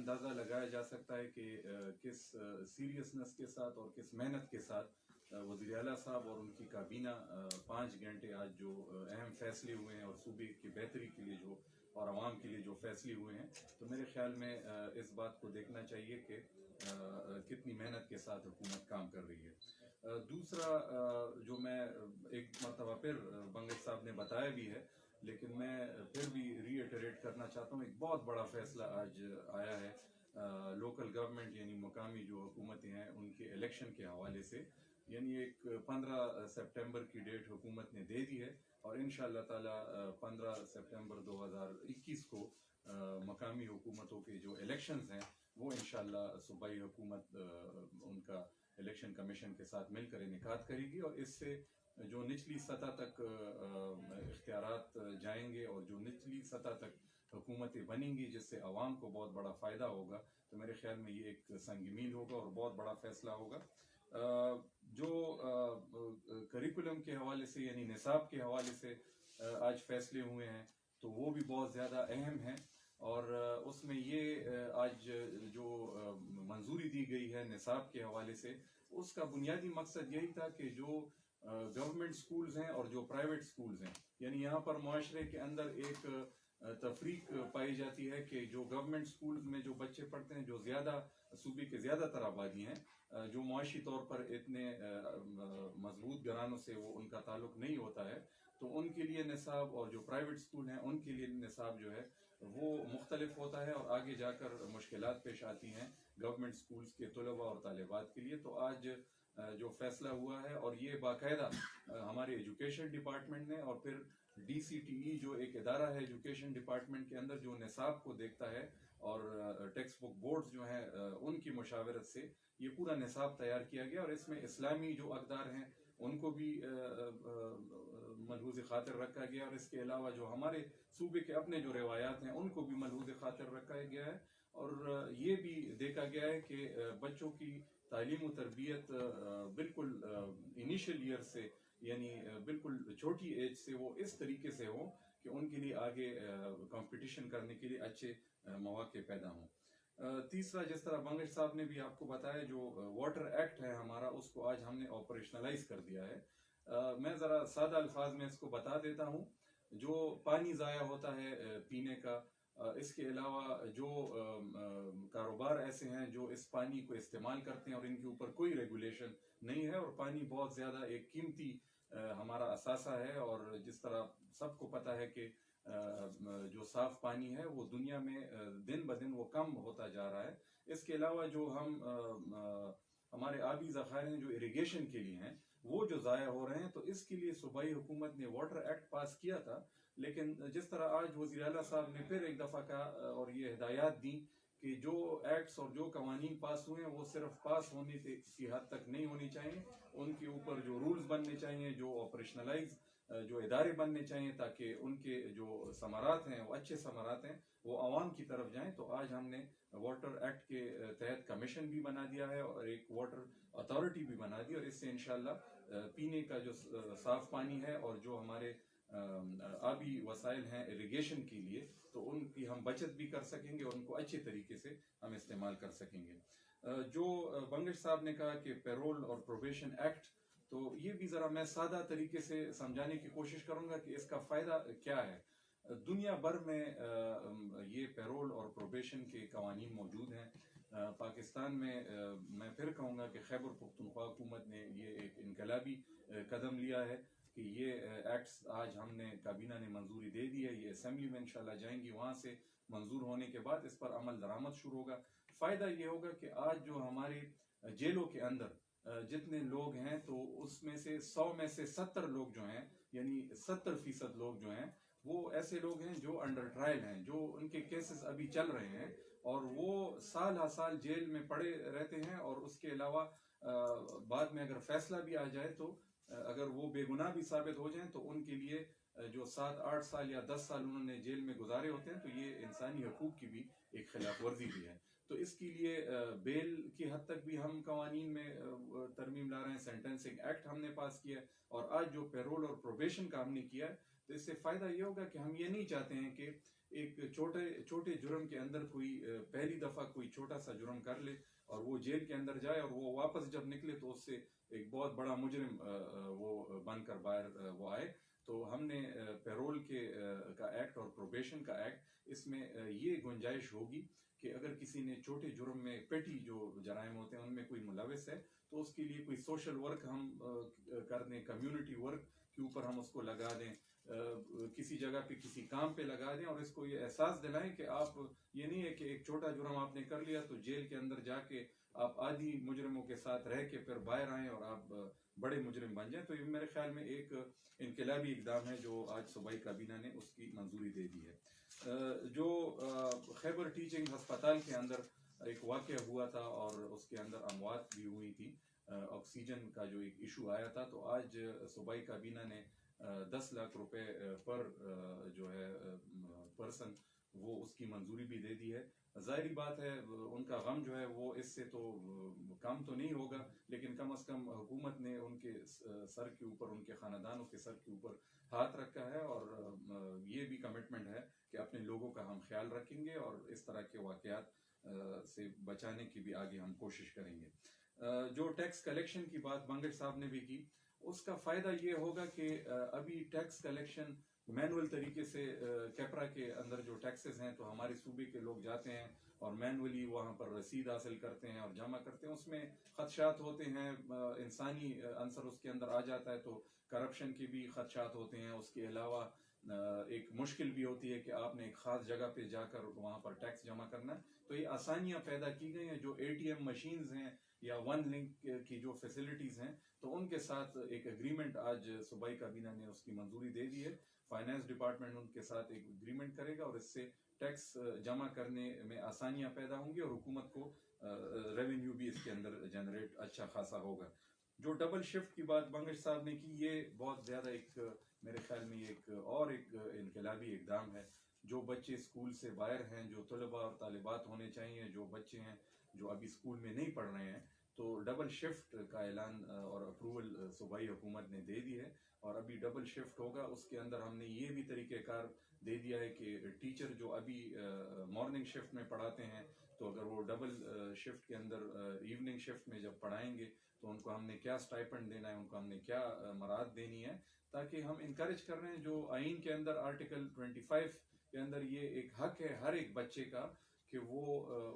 اندازہ لگایا جا سکتا ہے کہ کس سیریسنس کے ساتھ اور کس محنت کے ساتھ وزیر اعلیٰ صاحب اور ان کی کابینہ 5 گھنٹے آج جو اہم فیصلے ہوئے ہیں اور صوبے کی بہتری کے لیے جو اور عوام کے لیے جو فیصلے ہوئے ہیں، تو میرے خیال میں اس بات کو دیکھنا چاہیے کہ کتنی محنت کے ساتھ حکومت کام کر رہی ہے۔ دوسرا جو میں ایک مرتبہ پھر بنگش صاحب نے بتایا بھی ہے، لیکن میں پھر بھی ری ایٹریٹ کرنا چاہتا ہوں، ایک بہت بڑا فیصلہ آج آیا ہے لوکل گورنمنٹ یعنی مقامی جو حکومتیں ہیں ان کے الیکشن کے حوالے سے، یعنی ایک 15 سپٹمبر کی ڈیٹ حکومت نے دے دی ہے اور انشاءاللہ تعالی 15 سپٹمبر 2021 کو مقامی حکومتوں کے جو الیکشنز ہیں وہ انشاءاللہ صوبائی حکومت ان کا الیکشن کمیشن کے ساتھ مل کر انعقاد کرے گی، اور اس سے جو نچلی سطح تک اختیارات جائیں گے اور جو نچلی سطح تک حکومتیں بنیں گی جس سے عوام کو بہت بڑا فائدہ ہوگا، تو میرے خیال میں یہ ایک سنگ میل ہوگا اور بہت بڑا فیصلہ ہوگا۔ جو کریکولم کے حوالے سے یعنی نصاب کے حوالے سے آج فیصلے ہوئے ہیں تو وہ بھی بہت زیادہ اہم ہیں، اور اس میں یہ آج جو منظوری دی گئی ہے نصاب کے حوالے سے، اس کا بنیادی مقصد یہی تھا کہ جو گورنمنٹ سکولز ہیں اور جو پرائیویٹ سکولز ہیں، یعنی یہاں پر معاشرے کے اندر ایک تفریق پائی جاتی ہے کہ جو گورنمنٹ سکولز میں جو بچے پڑھتے ہیں، جو زیادہ صوبے کے زیادہ تر آبادی ہیں، جو معاشی طور پر اتنے مضبوط گھرانوں سے وہ ان کا تعلق نہیں ہوتا ہے، تو ان کے لیے نصاب، اور جو پرائیویٹ سکول ہیں ان کے لیے نصاب جو ہے وہ مختلف ہوتا ہے اور آگے جا کر مشکلات پیش آتی ہیں گورنمنٹ سکولز کے طلباء اور طالبات کے لیے۔ تو آج جو فیصلہ ہوا ہے، اور یہ باقاعدہ ہمارے ایجوکیشن ڈپارٹمنٹ نے اور پھر ڈی سی ٹی ای جو ایک ادارہ ہے ایجوکیشن ڈپارٹمنٹ کے اندر جو نصاب کو دیکھتا ہے، اور ٹیکسٹ بک بورڈز جو ہیں ان کی مشاورت سے یہ پورا نصاب تیار کیا گیا، اور اس میں اسلامی جو اقدار ہیں ان کو بھی ملحوظ خاطر رکھا گیا، اور اس کے علاوہ جو ہمارے صوبے کے اپنے جو روایات ہیں ان کو بھی ملحوظ خاطر رکھا گیا ہے، اور یہ بھی دیکھا گیا ہے کہ بچوں کی تعلیم و تربیت بالکل انیشل ایئر سے یعنی بالکل چھوٹی ایج سے وہ اس طریقے سے ہوں کہ ان کے لیے آگے کمپٹیشن کرنے کے لیے اچھے مواقع پیدا ہوں۔ تیسرا، جس طرح بنگش صاحب نے بھی آپ کو بتایا، جو واٹر ایکٹ ہے ہمارا، اس کو آج ہم نے آپریشنلائز کر دیا ہے۔ میں ذرا سادہ الفاظ میں اس کو بتا دیتا ہوں۔ جو پانی ضائع ہوتا ہے پینے کا، اس کے علاوہ جو کاروبار ایسے ہیں جو اس پانی کو استعمال کرتے ہیں اور ان کے اوپر کوئی ریگولیشن نہیں ہے، اور پانی بہت زیادہ ایک قیمتی ہمارا اثاثہ ہے، اور جس طرح سب کو پتہ ہے کہ جو صاف پانی ہے وہ دنیا میں دن بدن وہ کم ہوتا جا رہا ہے۔ اس کے علاوہ جو ہمارے آبی ذخائر ہیں جو اریگیشن کے لیے ہیں وہ جو ضائع ہو رہے ہیں، تو اس کے لیے صوبائی حکومت نے واٹر ایکٹ پاس کیا تھا، لیکن جس طرح آج وزیر اعلیٰ صاحب نے پھر ایک دفعہ کہا اور یہ ہدایات دیں کہ جو ایکٹس اور جو قوانین پاس ہوئے ہیں وہ صرف پاس ہونے کی حد تک نہیں ہونی چاہیے، ان کے اوپر جو رولز بننے چاہیے، جو آپریشنلائز جو ادارے بننے چاہیے تاکہ ان کے جو ثمرات ہیں وہ اچھے ثمرات ہیں وہ عوام کی طرف جائیں۔ تو آج ہم نے واٹر ایکٹ کے تحت کمیشن بھی بنا دیا ہے اور ایک واٹر اتھارٹی بھی بنا دی، اور اس سے انشاءاللہ پینے کا جو صاف پانی ہے اور جو ہمارے آبی وسائل ہیں اریگیشن کے لیے، تو ان کی ہم بچت بھی کر سکیں گے اور ان کو اچھے طریقے سے ہم استعمال کر سکیں گے۔ جو بنگش صاحب نے کہا کہ پیرول اور پروبیشن ایکٹ، تو یہ بھی ذرا میں سادہ طریقے سے سمجھانے کی کوشش کروں گا کہ اس کا فائدہ کیا ہے۔ دنیا بھر میں یہ پیرول اور پروبیشن کے قوانین موجود ہیں۔ پاکستان میں میں پھر کہوں گا کہ خیبر پختونخوا حکومت نے یہ ایک انقلابی قدم لیا ہے کہ یہ ایکٹس آج ہم نے کابینہ نے منظوری دے دی ہے، یہ اسمبلی میں انشاءاللہ جائیں گی، وہاں سے منظور ہونے کے بعد اس پر عمل درآمد شروع ہوگا۔ فائدہ یہ ہوگا کہ آج جو ہمارے جیلوں کے اندر جتنے لوگ ہیں، تو اس میں سے 100 میں سے 70 لوگ جو ہیں، یعنی 70% لوگ جو ہیں وہ ایسے لوگ ہیں جو انڈر ٹرائل ہیں، جو ان کے کیسز ابھی چل رہے ہیں، اور وہ سال ہر سال جیل میں پڑے رہتے ہیں، اور اس کے علاوہ بعد میں اگر فیصلہ بھی آ جائے تو اگر وہ بے گناہ بھی ثابت ہو جائیں تو ان کے لیے جو 7-8 سال یا 10 سال انہوں نے جیل میں گزارے ہوتے ہیں، تو یہ انسانی حقوق کی بھی ایک خلاف ورزی بھی ہے۔ تو اس کے لیے بیل کی حد تک بھی ہم قوانین میں ترمیم لا رہے ہیں، سینٹنسنگ ایکٹ ہم نے پاس کیا ہے، اور آج جو پیرول اور پروبیشن کا ہم نے کیا ہے، تو اس سے فائدہ یہ ہوگا کہ ہم یہ نہیں چاہتے ہیں کہ ایک چھوٹے جرم کے اندر کوئی پہلی دفعہ کوئی چھوٹا سا جرم کر لے اور وہ جیل کے اندر جائے اور وہ واپس جب نکلے تو اس سے ایک بہت بڑا مجرم وہ بن کر باہر وہ آئے. تو ہم نے پیرول کا ایکٹ اور پروبیشن کا ایکٹ، اس میں یہ گنجائش ہوگی کہ اگر کسی نے چھوٹے جرم میں پیٹی جو جرائم ہوتے ہیں ان میں کوئی ملوث ہے تو اس کے لیے کوئی سوشل ورک ہم کر دیں، کمیونٹی ورک کے اوپر ہم اس کو لگا دیں، کسی جگہ پہ کسی کام پہ لگا دیں اور اس کو یہ احساس دلائیں کہ آپ، یہ نہیں ہے کہ ایک چھوٹا جرم آپ نے کر لیا تو جیل کے اندر جا کے آپ آدھی مجرموں کے ساتھ رہ کے پھر باہر آئیں اور آپ بڑے مجرم بن جائیں. تو یہ میرے خیال میں ایک انقلابی اقدام ہے جو آج صوبائی کابینہ نے اس کی منظوری دے دی ہے. جو خیبر ٹیچنگ ہسپتال کے اندر ایک واقعہ ہوا تھا اور اس کے اندر اموات بھی ہوئی تھی، آکسیجن کا جو ایک ایشو آیا تھا، تو آج صوبائی کابینہ نے 10 لاکھ روپے پر جو ہے پرسن وہ اس کی منظوری بھی دے دی ہے. ظاہری بات ہے ان کا غم جو ہے وہ اس سے تو کم تو نہیں ہوگا، لیکن کم از کم حکومت نے ان کے سر کے اوپر، ان کے خاندانوں کے سر کے اوپر ہاتھ رکھا ہے اور یہ بھی کمٹمنٹ ہے کہ اپنے لوگوں کا ہم خیال رکھیں گے اور اس طرح کے واقعات سے بچانے کی بھی آگے ہم کوشش کریں گے. جو ٹیکس کلیکشن کی بات بنگش صاحب نے بھی کی، اس کا فائدہ یہ ہوگا کہ ابھی ٹیکس کلیکشن مینول طریقے سے کیپرا کے اندر جو ٹیکسز ہیں تو ہمارے صوبے کے لوگ جاتے ہیں اور مینولی وہاں پر رسید حاصل کرتے ہیں اور جمع کرتے ہیں. اس میں خدشات ہوتے ہیں، انسانی عنصر اس کے اندر آ جاتا ہے تو کرپشن کے بھی خدشات ہوتے ہیں. اس کے علاوہ ایک مشکل بھی ہوتی ہے کہ آپ نے ایک خاص جگہ پہ جا کر وہاں پر ٹیکس جمع کرنا ہے. تو یہ آسانیاں پیدا کی گئی ہیں. جو ATM مشینز ہیں یا ون لنک کی جو فیسلٹیز ہیں تو ان کے ساتھ ایک اگریمنٹ آج صوبائی کابینہ نے اس کی منظوری دے دی ہے. فائنانس ڈپارٹمنٹ ان کے ساتھ ایک اگریمنٹ کرے گا اور اس سے ٹیکس جمع کرنے میں آسانیاں پیدا ہوں گی اور حکومت کو ریونیو بھی اس کے اندر جنریٹ اچھا خاصا ہوگا. جو ڈبل شفٹ کی بات بنگش صاحب نے کی، یہ بہت زیادہ ایک میرے خیال میں ایک انقلابی اقدام ہے. جو بچے اسکول سے باہر ہیں، جو طلباء اور طالبات ہونے چاہیے، جو بچے ہیں جو ابھی اسکول میں نہیں پڑھ رہے ہیں، تو ڈبل شفٹ کا اعلان اور اپروول صوبائی حکومت نے دے دی ہے اور ابھی ڈبل شفٹ ہوگا. اس کے اندر ہم نے یہ بھی طریقہ کار دے دیا ہے کہ ٹیچر جو ابھی مارننگ شفٹ میں پڑھاتے ہیں تو اگر وہ ڈبل شفٹ کے اندر ایوننگ شفٹ میں جب پڑھائیں گے تو ان کو ہم نے کیا سٹائپنڈ دینا ہے، ان کو ہم نے کیا مراعات دینی ہے، تاکہ ہم انکریج کر رہے ہیں. جو آئین کے اندر آرٹیکل 25 کے اندر یہ ایک حق ہے ہر ایک بچے کا کہ وہ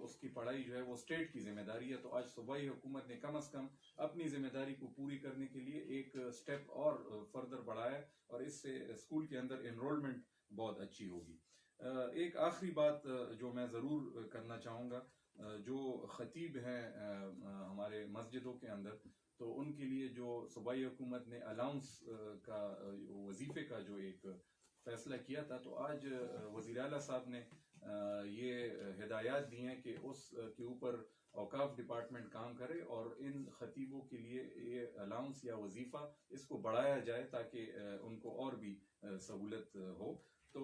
اس کی پڑھائی جو ہے وہ اسٹیٹ کی ذمہ داری ہے. تو آج صوبائی حکومت نے کم از کم اپنی ذمہ داری کو پوری کرنے کے لیے ایک سٹیپ اور فردر بڑھایا اور اس سے اسکول کے اندر انرولمنٹ بہت اچھی ہوگی. ایک آخری بات جو میں ضرور کرنا چاہوں گا، جو خطیب ہیں ہمارے مسجدوں کے اندر، تو ان کے لیے جو صوبائی حکومت نے الاؤنس کا وظیفے کا جو ایک فیصلہ کیا تھا، تو آج وزیر اعلیٰ صاحب نے یہ ہدایات دی ہیں کہ اس کے اوپر اوقاف ڈپارٹمنٹ کام کرے اور ان خطیبوں کے لیے یہ الاؤنس یا وظیفہ اس کو بڑھایا جائے تاکہ ان کو اور بھی سہولت ہو. تو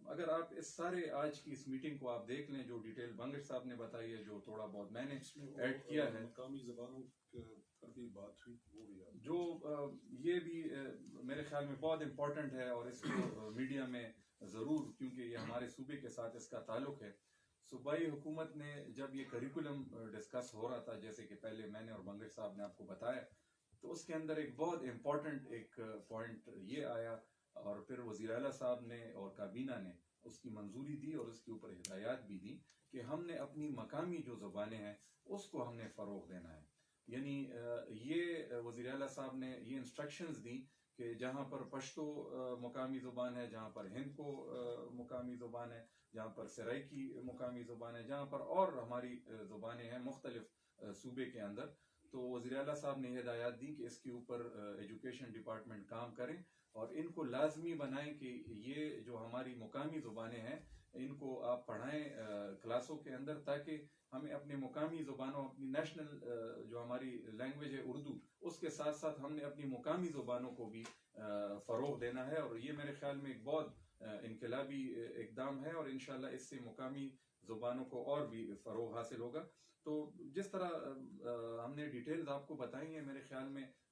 اگر آپ اس سارے آج کی اس میٹنگ کو آپ دیکھ لیں، جو ڈیٹیل بنگش صاحب نے بتائی ہے، جو تھوڑا بہت میں نے ایڈ کیا ہے، مقامی زبانوں پر بھی بات ہوئی، وہ بھی جو یہ بھی میرے خیال میں بہت امپورٹنٹ ہے اور اس کو میڈیا میں ضرور، کیونکہ یہ ہمارے صوبے کے ساتھ اس کا تعلق ہے. صوبائی حکومت نے جب یہ کریکولم ڈسکس ہو رہا تھا، جیسے کہ پہلے میں نے اور بنگش صاحب نے آپ کو بتایا، تو اس کے اندر ایک بہت امپورٹنٹ ایک پوائنٹ یہ آیا اور پھر وزیر اعلیٰ صاحب نے اور کابینہ نے اس کی منظوری دی اور اس کے اوپر ہدایات بھی دی کہ ہم نے اپنی مقامی جو زبانیں ہیں اس کو ہم نے فروغ دینا ہے. یعنی یہ وزیر اعلیٰ صاحب نے یہ انسٹرکشنز دی کہ جہاں پر پشتو مقامی زبان ہے، جہاں پر ہند کو مقامی زبان ہے، جہاں پر سرائکی مقامی زبان ہے، جہاں پر اور ہماری زبانیں ہیں مختلف صوبے کے اندر، تو وزیر اعلیٰ صاحب نے ہدایات دی کہ اس کے اوپر ایجوکیشن ڈپارٹمنٹ کام کریں اور ان کو لازمی بنائیں کہ یہ جو ہماری مقامی زبانیں ہیں ان کو آپ پڑھائیں کلاسوں کے اندر، تاکہ ہمیں اپنے مقامی زبانوں، اپنی نیشنل جو ہماری لینگویج ہے اردو، اس کے ساتھ ساتھ ہم نے اپنی مقامی زبانوں کو بھی فروغ دینا ہے. اور یہ میرے خیال میں ایک بہت انقلابی اقدام ہے اور انشاءاللہ اس سے مقامی زبانوں کو اور بھی فروغ حاصل ہوگا. تو جس طرح ہم نے ڈیٹیلز آپ کو بتائی ہیں، میرے خیال میں